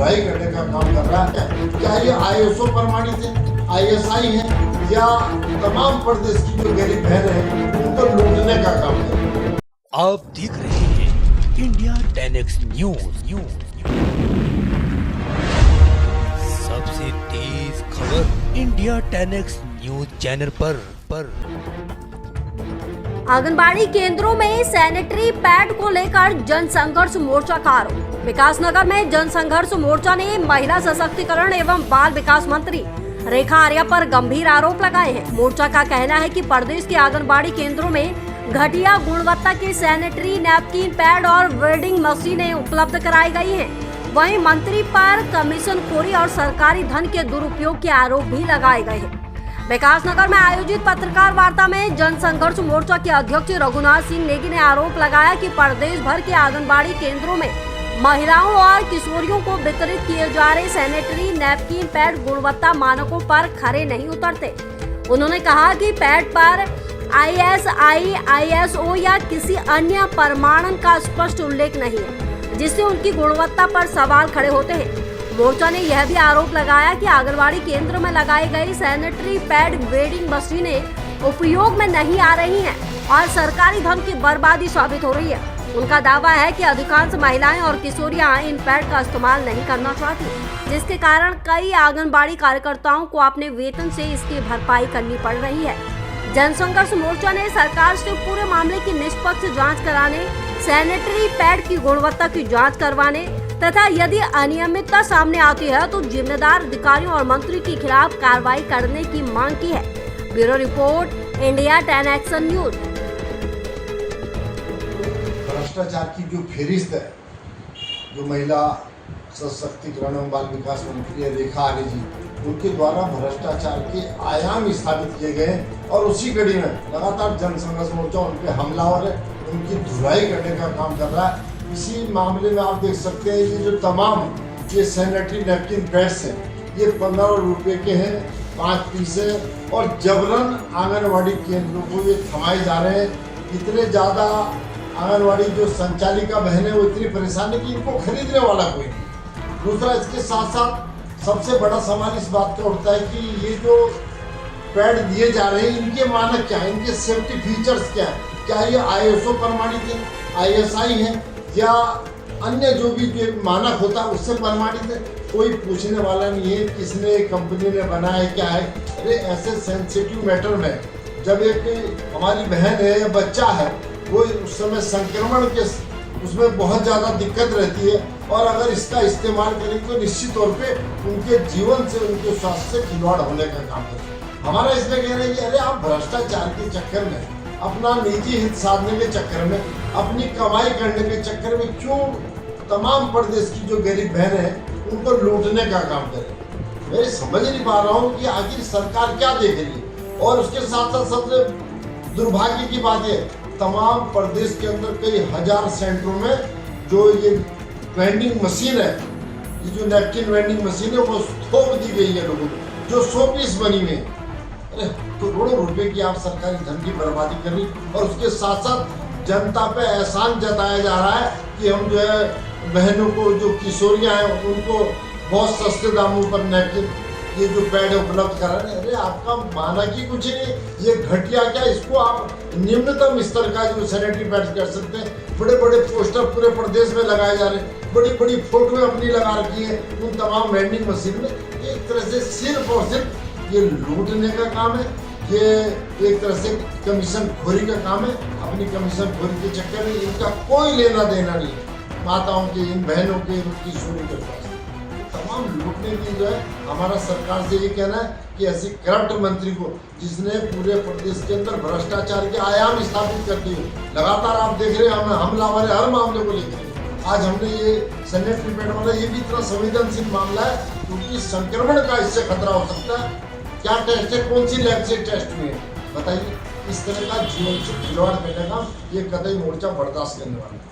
धुलाई करने का काम कर रहा है। क्या ये ISO प्रमाणित है, ISI है, या तमाम प्रदेश की जो गरीब बहन है उनको लूटने का काम कर रहा है। आप देख रहे हैं इंडिया 10X न्यूज। सबसे तेज खबर इंडिया 10X न्यूज चैनल पर। आंगनबाड़ी केंद्रों में सैनिटरी पैड को लेकर जन संघर्ष मोर्चा का आरोप। विकासनगर में जन संघर्ष मोर्चा ने महिला सशक्तिकरण एवं बाल विकास मंत्री रेखा आर्या पर गंभीर आरोप लगाए हैं। मोर्चा का कहना है कि प्रदेश के आंगनबाड़ी केंद्रों में घटिया गुणवत्ता के सैनिटरी नैपकिन पैड और वेडिंग मशीनें उपलब्ध कराई गई हैं। वहीं मंत्री पर कमीशनखोरी और सरकारी धन के दुरुपयोग के आरोप भी लगाए गए हैं। विकासनगर में आयोजित पत्रकार वार्ता में जन संघर्ष मोर्चा के अध्यक्ष रघुनाथ सिंह नेगी ने आरोप लगाया कि प्रदेश भर के आंगनबाड़ी केंद्रों में महिलाओं और किशोरियों को वितरित किए जा रहे सैनिटरी नैपकिन पैड गुणवत्ता मानकों पर खरे नहीं उतरते। उन्होंने कहा कि पैड पर ISI, ISO या किसी अन्य प्रमाणन का स्पष्ट उल्लेख नहीं है, जिससे उनकी गुणवत्ता पर सवाल खड़े होते हैं। मोर्चा ने यह भी आरोप लगाया कि आंगनबाड़ी केंद्र में लगाई गई सैनिटरी पैड वेडिंग मशीनें उपयोग में नहीं आ रही हैं और सरकारी धन की बर्बादी साबित हो रही है। उनका दावा है कि अधिकांश महिलाएं और किशोरियां इन पैड का इस्तेमाल नहीं करना चाहती, जिसके कारण कई आंगनबाड़ी कार्यकर्ताओं को अपने वेतन से इसकी भरपाई करनी पड़ रही है। जनसंघर्ष मोर्चा ने सरकार से पूरे मामले की निष्पक्ष जांच कराने, सैनिटरी पैड की गुणवत्ता की जांच करवाने तथा यदि अनियमितता सामने आती है तो जिम्मेदार अधिकारियों और मंत्री के खिलाफ कार्रवाई करने की मांग की है। Bureau report, India 10X news. भ्रष्टाचार की जो फेरिस्त है, जो महिला सशक्तिकरण एवं बाल विकास मंत्री रेखा आर्या जी, उनके द्वारा भ्रष्टाचार के आयाम स्थापित किए गए और उसी कड़ी में लगातार जनसंघर्ष मोर्चा उन पे हमलावर है, उनकी धुलाई करने का काम कर रहा है। इसी मामले में आप देख सकते हैं ये जो तमाम ये सैनिटरी नैपकिन पैड्स हैं, ये 15 रुपये के हैं, 5 पीस हैं और जबरन आंगनवाड़ी केंद्रों को ये थमाए जा रहे हैं। इतने ज़्यादा आंगनवाड़ी जो संचालिका बहन है वो इतनी परेशान है कि इनको खरीदने वाला कोई नहीं। दूसरा, इसके साथ साथ सबसे बड़ा सवाल इस बात का उठता है कि ये जो पैड दिए जा रहे हैं इनके मानक क्या है, इनके सेफ्टी फीचर्स क्या है, क्या ये ISO प्रमाणित है, ISI है या अन्य जो भी जो मानक होता है उससे प्रमाणित है। कोई पूछने वाला नहीं है किसने, कंपनी ने बनाया क्या है। अरे ऐसे सेंसिटिव मैटर में जब एक हमारी बहन है या बच्चा है, वो उस समय संक्रमण के उसमें बहुत ज़्यादा दिक्कत रहती है और अगर इसका इस्तेमाल करें तो निश्चित तौर पे उनके जीवन से, उनके स्वास्थ्य से खिलवाड़ होने का काम है। हमारा इसमें कहना है कि अरे आप भ्रष्टाचार के चक्कर में, अपना निजी हित साधने के चक्कर में, अपनी कमाई करने के चक्कर में क्यों तमाम प्रदेश की जो गरीब बहन है उनको लूटने का काम करें। मैं समझ नहीं पा रहा हूँ कि आखिर सरकार क्या देख रही है। और उसके साथ साथ सबसे दुर्भाग्य की बात है, तमाम प्रदेश के अंदर कई हजार सेंटरों में जो ये वेंडिंग मशीन है, ये जो नैपकिन वेंडिंग मशीन है वो थोप दी गई है लोगों को, जो 100 पीस बनी हुई है। अरे करोड़ों रुपए की आप सरकारी धन की बर्बादी कर रही और उसके साथ साथ जनता पे एहसान जताया जा रहा है कि हम जो है बहनों को, जो किशोरियां हैं उनको बहुत सस्ते दामों पर नैपकिन ये जो पैड उपलब्ध करा रहे हैं। अरे आपका मानक ही कुछ नहीं, ये घटिया क्या, इसको आप निम्नतम स्तर का जो सैनिटरी पैड कर सकते हैं। बड़े बड़े पोस्टर पूरे प्रदेश में लगाए जा रहे हैं, बड़ी बड़ी फोटोएं अपनी लगा रखी है उन तमाम वेंडिंग मशीन में। एक तरह से सिर्फ और सिर्फ ये लूटने का काम है, ये एक तरह से कमीशन खोरी का काम है। अपनी कमीशन खोरी के चक्कर में इनका कोई लेना देना नहीं है माताओं के, इन बहनों के, किशोरों के पास तमाम लूटने की जो है। हमारा सरकार से ये कहना है कि ऐसी करप्ट मंत्री को, जिसने पूरे प्रदेश के अंदर भ्रष्टाचार के आयाम स्थापित कर दिए, लगातार आप देख रहे हैं हम हमलावर हर मामले को लेकर। आज हमने ये सैनिटरी पैड वाला ये भी इतना संवेदनशील मामला है क्योंकि संक्रमण का इससे खतरा हो सकता है। क्या टेस्ट है, कौन सी लैब से टेस्ट हुए हैं बताइए। इस तरह का जीवन से खिलवाड़ करने का ये कतई मोर्चा बर्दाश्त करने वाला है।